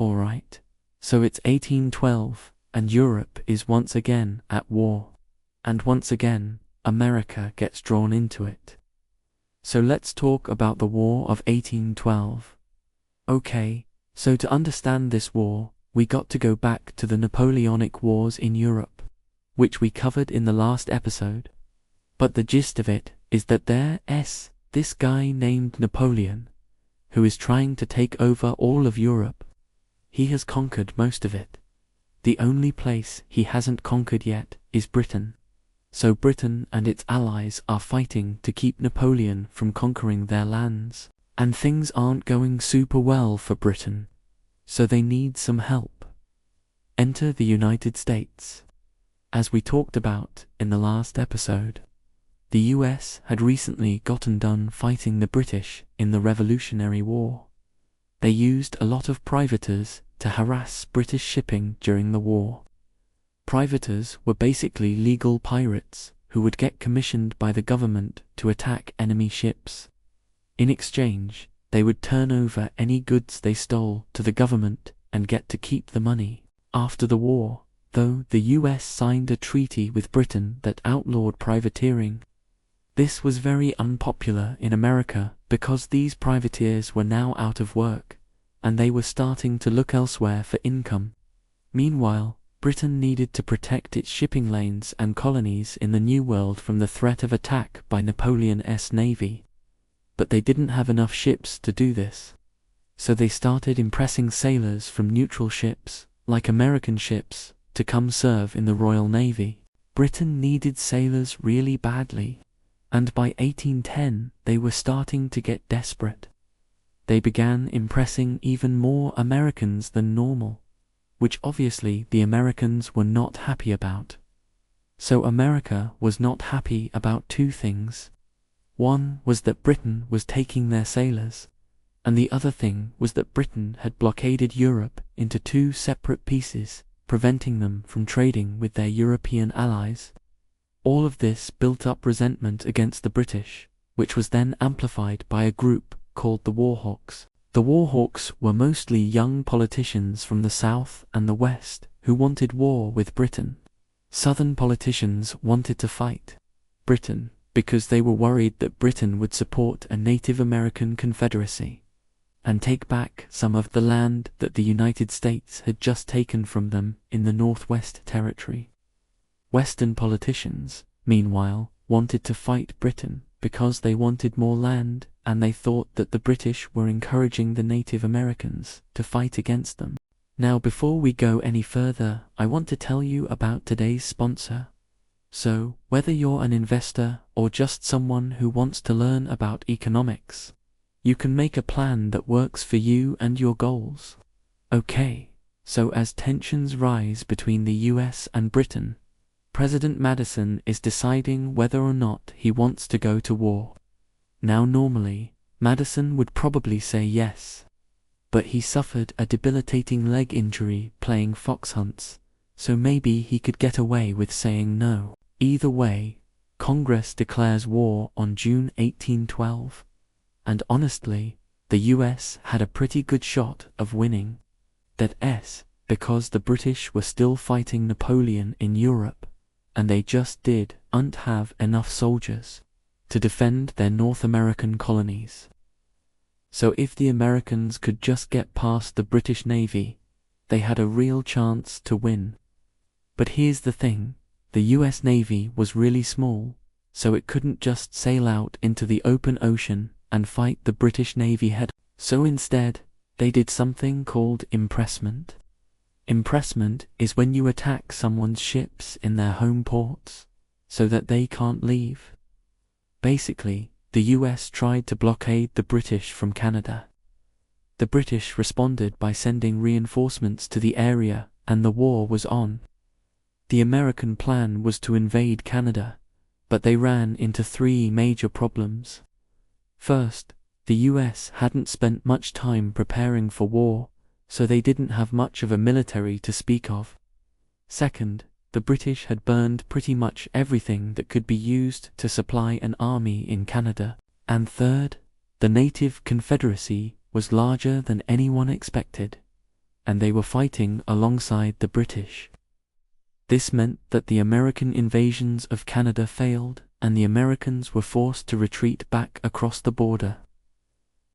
Alright, so it's 1812, and Europe is once again at war. And once again, America gets drawn into it. So let's talk about the War of 1812. Okay, so to understand this war, we got to go back to the Napoleonic Wars in Europe, which we covered in the last episode. But the gist of it is that there's this guy named Napoleon, who is trying to take over all of Europe. He has conquered most of it. The only place he hasn't conquered yet is Britain. So Britain and its allies are fighting to keep Napoleon from conquering their lands. And things aren't going super well for Britain, so they need some help. Enter the United States. As we talked about in the last episode, the US had recently gotten done fighting the British in the Revolutionary War. They used a lot of privateers to harass British shipping during the war. Privateers were basically legal pirates who would get commissioned by the government to attack enemy ships. In exchange, they would turn over any goods they stole to the government and get to keep the money. After the war, though, the US signed a treaty with Britain that outlawed privateering. This was very unpopular in America because these privateers were now out of work, and they were starting to look elsewhere for income. Meanwhile, Britain needed to protect its shipping lanes and colonies in the New World from the threat of attack by Napoleon's navy. But they didn't have enough ships to do this. So they started impressing sailors from neutral ships, like American ships, to come serve in the Royal Navy. Britain needed sailors really badly, and by 1810 they were starting to get desperate. They began impressing even more Americans than normal, which obviously the Americans were not happy about. So America was not happy about two things. One was that Britain was taking their sailors, and the other thing was that Britain had blockaded Europe into two separate pieces, preventing them from trading with their European allies. All of this built up resentment against the British, which was then amplified by a group called the Warhawks. The Warhawks were mostly young politicians from the South and the West who wanted war with Britain. Southern politicians wanted to fight Britain because they were worried that Britain would support a Native American confederacy and take back some of the land that the United States had just taken from them in the Northwest Territory. Western politicians, meanwhile, wanted to fight Britain because they wanted more land, and they thought that the British were encouraging the Native Americans to fight against them. Now, before we go any further, I want to tell you about today's sponsor. So, whether you're an investor or just someone who wants to learn about economics, you can make a plan that works for you and your goals. Okay, so as tensions rise between the US and Britain, President Madison is deciding whether or not he wants to go to war. Now normally, Madison would probably say yes, but he suffered a debilitating leg injury playing fox hunts, so maybe he could get away with saying no. Either way, Congress declares war on June 1812, and honestly, the US had a pretty good shot of winning. That's because the British were still fighting Napoleon in Europe, and they just didn't have enough soldiers to defend their North American colonies. So if the Americans could just get past the British Navy, they had a real chance to win. But here's the thing, the US Navy was really small, so it couldn't just sail out into the open ocean and fight the British Navy head. So instead, they did something called impressment. Impressment is when you attack someone's ships in their home ports, so that they can't leave. Basically, the US tried to blockade the British from Canada. The British responded by sending reinforcements to the area, and the war was on. The American plan was to invade Canada, but they ran into three major problems. First, the US hadn't spent much time preparing for war, so they didn't have much of a military to speak of. Second, the British had burned pretty much everything that could be used to supply an army in Canada. And third, the Native Confederacy was larger than anyone expected. and they were fighting alongside the British. This meant that the American invasions of Canada failed, and the Americans were forced to retreat back across the border.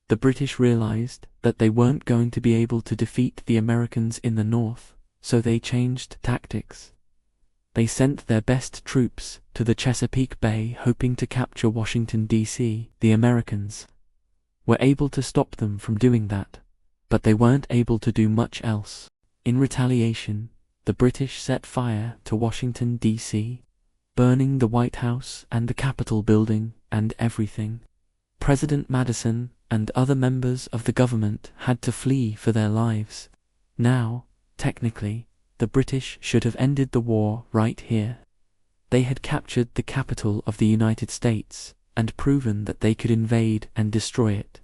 The British realized that they weren't going to be able to defeat the Americans in the north, so they changed tactics. They sent their best troops to the Chesapeake Bay hoping to capture Washington, D.C. The Americans were able to stop them from doing that, but they weren't able to do much else. In retaliation, the British set fire to Washington, D.C., burning the White House and the Capitol building and everything. President Madison and other members of the government had to flee for their lives. Now, technically, the British should have ended the war right here. They had captured the capital of the United States and proven that they could invade and destroy it.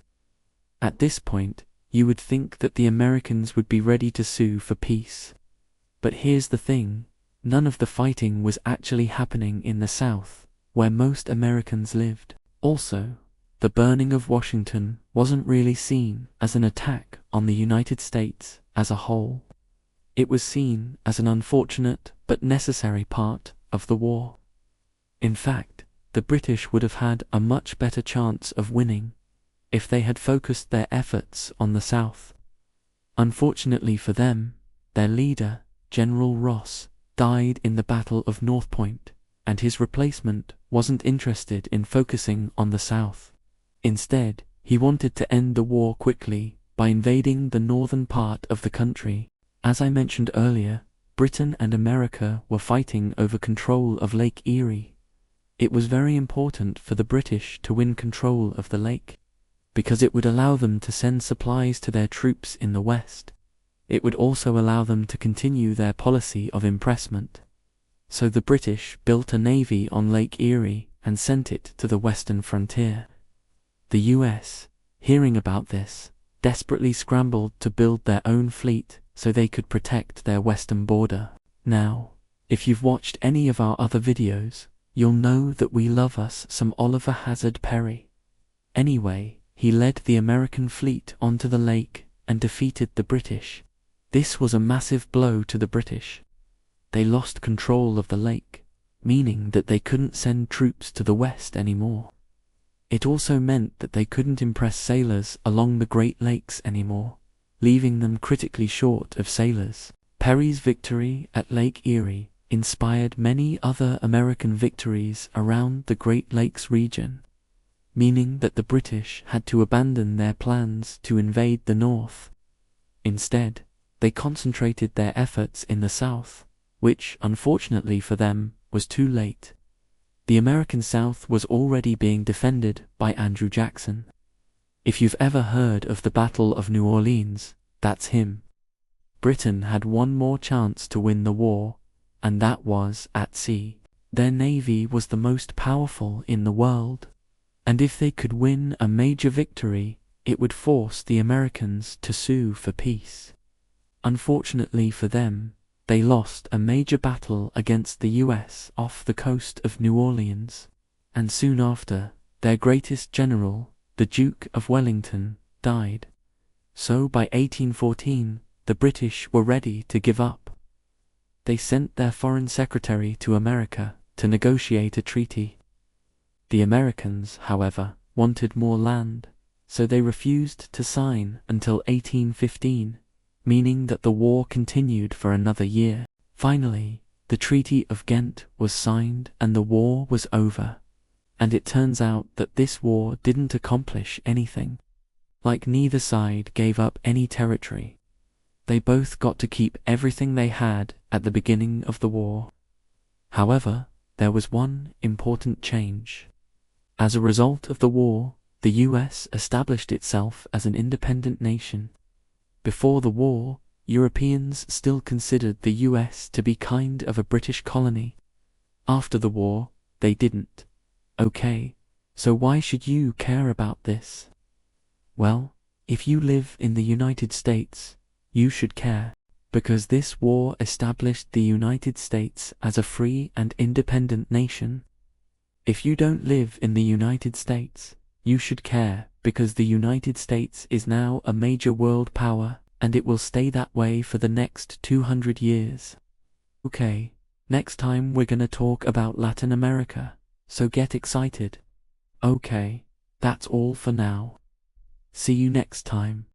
At this point, you would think that the Americans would be ready to sue for peace. But here's the thing, none of the fighting was actually happening in the South, where most Americans lived. Also, the burning of Washington wasn't really seen as an attack on the United States as a whole. It was seen as an unfortunate but necessary part of the war. In fact, the British would have had a much better chance of winning if they had focused their efforts on the South. Unfortunately for them, their leader, General Ross, died in the Battle of North Point, and his replacement wasn't interested in focusing on the South. Instead, he wanted to end the war quickly by invading the northern part of the country. As I mentioned earlier, Britain and America were fighting over control of Lake Erie. It was very important for the British to win control of the lake, because it would allow them to send supplies to their troops in the west. It would also allow them to continue their policy of impressment. So the British built a navy on Lake Erie and sent it to the western frontier. The US, hearing about this, desperately scrambled to build their own fleet so they could protect their western border. Now, if you've watched any of our other videos, you'll know that we love us some Oliver Hazard Perry. Anyway, he led the American fleet onto the lake and defeated the British. This was a massive blow to the British. They lost control of the lake, meaning that they couldn't send troops to the west anymore. It also meant that they couldn't impress sailors along the Great Lakes anymore, leaving them critically short of sailors. Perry's victory at Lake Erie inspired many other American victories around the Great Lakes region, meaning that the British had to abandon their plans to invade the North. Instead, they concentrated their efforts in the South, which, unfortunately for them, was too late. The American South was already being defended by Andrew Jackson. If you've ever heard of the Battle of New Orleans, that's him. Britain had one more chance to win the war, and that was at sea. Their navy was the most powerful in the world, and if they could win a major victory, it would force the Americans to sue for peace. Unfortunately for them, they lost a major battle against the US off the coast of New Orleans, and soon after, their greatest general, the Duke of Wellington, died. So by 1814, the British were ready to give up. They sent their foreign secretary to America to negotiate a treaty. The Americans, however, wanted more land, so they refused to sign until 1815, meaning that the war continued for another year. Finally, the Treaty of Ghent was signed and the war was over. And it turns out that this war didn't accomplish anything. Like neither side gave up any territory. They both got to keep everything they had at the beginning of the war. However, there was one important change. As a result of the war, the US established itself as an independent nation. Before the war, Europeans still considered the US to be kind of a British colony. After the war, they didn't. Okay, so why should you care about this? Well, if you live in the United States, you should care, because this war established the United States as a free and independent nation. If you don't live in the United States, you should care, because the United States is now a major world power, and it will stay that way for the next 200 years. Okay, next time we're gonna talk about Latin America, so get excited. Okay, that's all for now. See you next time.